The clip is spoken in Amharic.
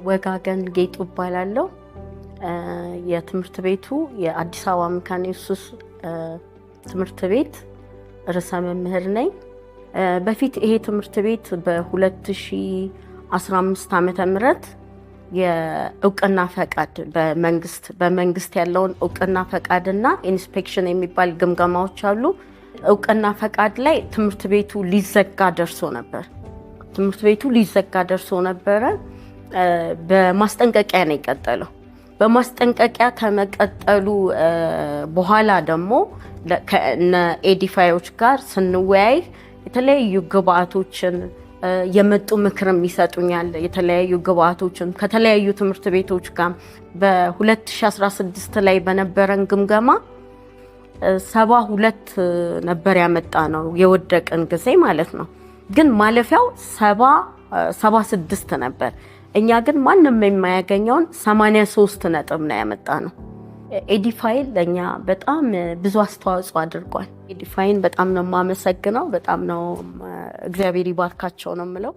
ወጋገን ጌጡ እባላለሁ። የትምህርት ቤቱ የአዲስ አበባ መካነ ኢየሱስ ትምህርት ቤት ርዕሰ መምህር ነኝ። በፊት ይሄ ትምህርት ቤት በ2015 ዓመተ ምህረት የእውቅና ፈቃድ በመንግስት ያለውን እውቅና ፈቃድና ኢንስፔክሽን የሚባል ግምገማዎች አሉ። እውቅና ፈቃድ ላይ ትምህርት ቤቱ ሊዘጋ ደርሶ ነበረ። በማስጠንቀቂያ ነው የቀጠለው። በማስጠንቀቂያ ከመቀጠሉ በኋላ ደግሞ ከኤዲፋዮች ጋር ስንወያይ የተለያዩ ግብአቶችን የመጡ ምክርም ይሰጡኛል። የተለያዩ ግብአቶችን ከተለያዩ ትምህርት ቤቶች ጋር በ2016 ላይ በነበረን ግምገማ 72 ነበር ያመጣ ነው የወደቅን ጊዜ ማለት ነው። ግን ማለፊያው 76 ነበር። እኛ ግን ማንም የማያገኘውን 83 ነጥብ ነው ያመጣ ነው። ኤዲፋይን ለኛ በጣም ብዙ አስተዋጽኦ አድርጓል። ኤዲፋይን በጣም ነው የማመሰግነው። በጣም ነው እግዚአብሔር ይባርካቸው ነው የምለው።